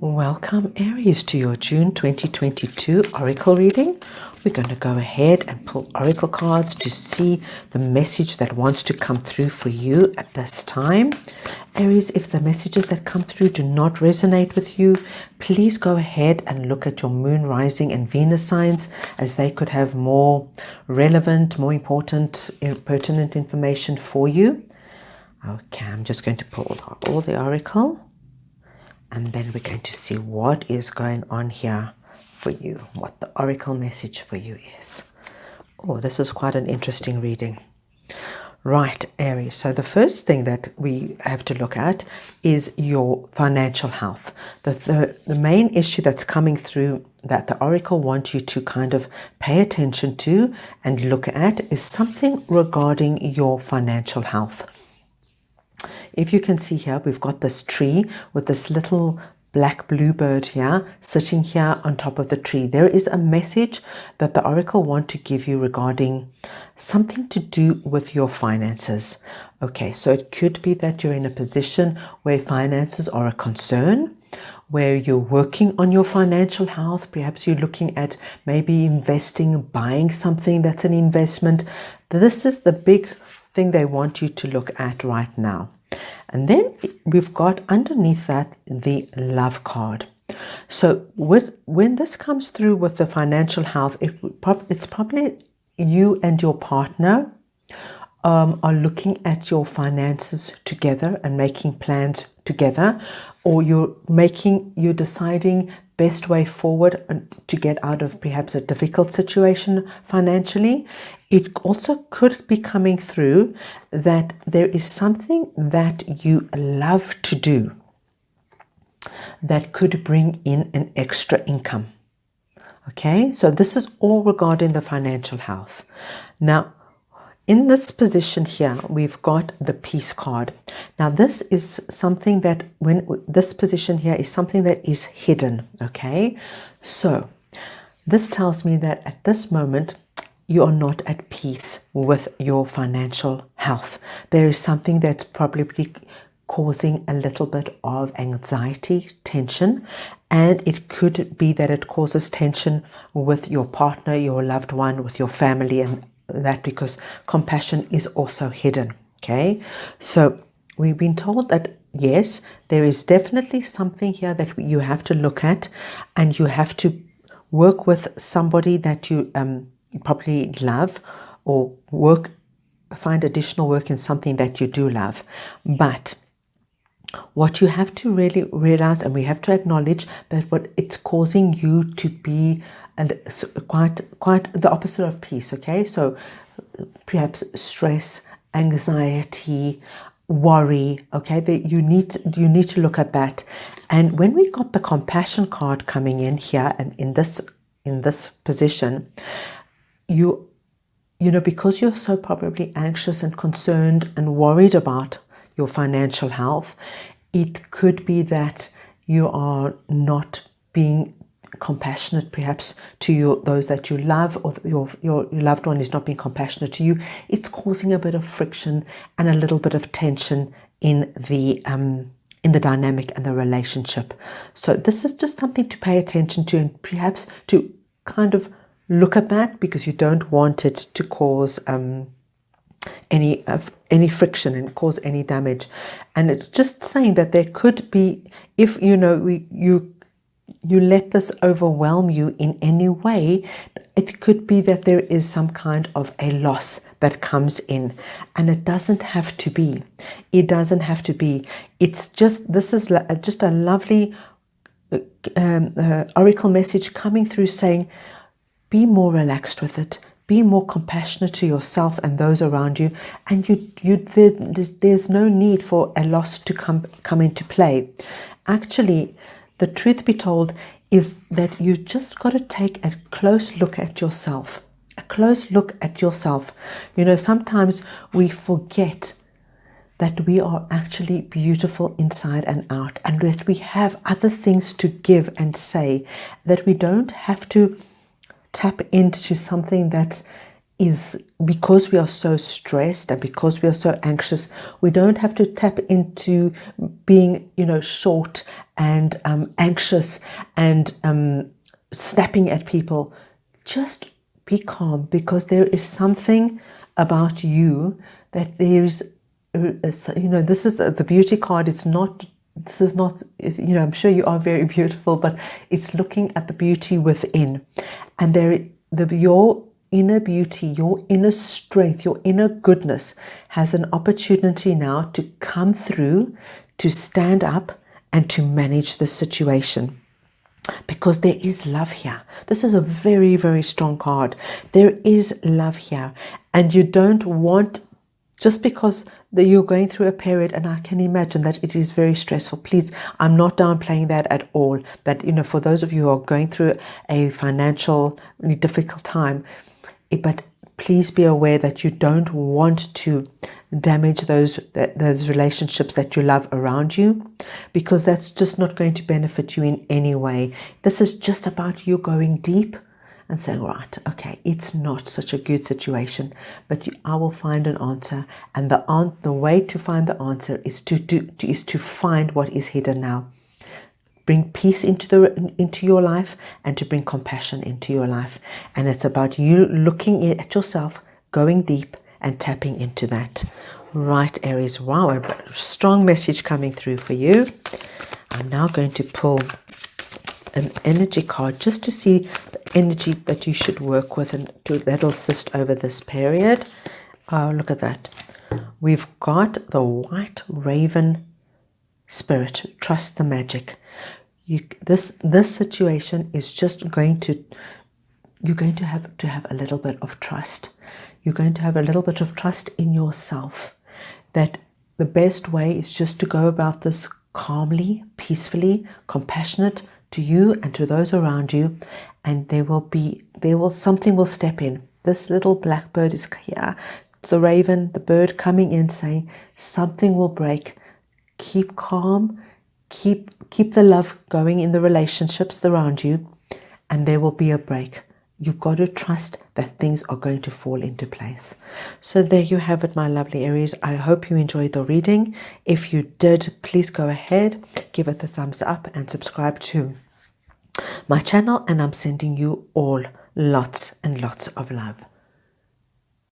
Welcome Aries to your June 2022 Oracle reading. We're going to go ahead and pull Oracle cards to see the message that wants to come through for you at this time. Aries, if the messages that come through do not resonate with you, please go ahead and look at your moon, rising and Venus signs, as they could have more relevant, more important, pertinent information for you. Okay, I'm just going to pull all the Oracle. And then we're going to see what is going on here for you, what the Oracle message for you is. Oh, this is quite an interesting reading. Right, Aries. So the first thing that we have to look at is your financial health. The main issue that's coming through that the Oracle wants you to kind of pay attention to and look at is something regarding your financial health. If you can see here, we've got this tree with this little black bluebird here, sitting here on top of the tree. There is a message that the Oracle want to give you regarding something to do with your finances. Okay, so it could be that you're in a position where finances are a concern, where you're working on your financial health. Perhaps you're looking at maybe investing, buying something that's an investment. This is the big thing they want you to look at right now. And then we've got underneath that the love card. So when this comes through with the financial health, it's probably you and your partner are looking at your finances together and making plans together, or you're deciding best way forward to get out of perhaps a difficult situation financially. It also could be coming through that there is something that you love to do that could bring in an extra income. Okay, so this is all regarding the financial health. Now, in this position here, we've got the Peace card. Now, this is something that this position here is something that is hidden. Okay, so this tells me that at this moment, you are not at peace with your financial health. There is something that's probably causing a little bit of anxiety, tension, and it could be that it causes tension with your partner, your loved one, with your family, and that because compassion is also hidden. Okay, so we've been told that yes, there is definitely something here that you have to look at, and you have to work with somebody that you probably love, or find additional work in something that you do love. But what you have to really realize, and we have to acknowledge that what it's causing you to be quite the opposite of peace. Okay, so perhaps stress, anxiety, worry. Okay, you need to look at that. And when we got the compassion card coming in here, and in this position, you know, because you're so probably anxious and concerned and worried about your financial health, it could be that you are not being compassionate perhaps to those that you love, or your loved one is not being compassionate to you. It's causing a bit of friction and a little bit of tension in the dynamic and the relationship. So this is just something to pay attention to, and perhaps to kind of look at that, because you don't want it to cause any friction and cause any damage. And it's just saying that there could be, if you let this overwhelm you in any way, it could be that there is some kind of a loss that comes in, and it doesn't have to be. It doesn't have to be. It's just, this is just a lovely oracle message coming through saying, be more relaxed with it. Be more compassionate to yourself and those around you, and there's no need for a loss to come into play. Actually, the truth be told is that you just got to take a close look at yourself. A close look at yourself. You know, sometimes we forget that we are actually beautiful inside and out, and that we have other things to give and say, that we don't have to tap into something that's is because we are so stressed and because we are so anxious, we don't have to tap into being, short and anxious and snapping at people. Just be calm, because there is something about you that there's, this is the beauty card. This is not, I'm sure you are very beautiful, but it's looking at the beauty within. And your inner beauty, your inner strength, your inner goodness has an opportunity now to come through, to stand up and to manage the situation. Because there is love here. This is a very, very strong card. There is love here. And you don't want, just because you're going through a period, and I can imagine that it is very stressful. Please, I'm not downplaying that at all. That, for those of you who are going through a financially difficult time, but please be aware that you don't want to damage those relationships that you love around you, because that's just not going to benefit you in any way. This is just about you going deep and saying, right, okay, it's not such a good situation, but I will find an answer. And the way to find the answer is to find what is hidden now. Bring peace into your life, and to bring compassion into your life. And it's about you looking at yourself, going deep and tapping into that. Right, Aries. Wow, a strong message coming through for you. I'm now going to pull an energy card just to see the energy that you should work with, and that'll assist over this period. Oh, look at that. We've got the white raven spirit. Trust the magic. This situation is just going to, you're going to have a little bit of trust. You're going to have a little bit of trust in yourself, that the best way is just to go about this calmly, peacefully, compassionate to you and to those around you, and something will step in. This little blackbird is here. It's the raven, the bird coming in, saying something will break. Keep calm. Keep the love going in the relationships around you, and there will be a break. You've got to trust that things are going to fall into place. So there you have it, my lovely Aries. I hope you enjoyed the reading. If you did, please go ahead, give it the thumbs up and subscribe to my channel. And I'm sending you all lots and lots of love.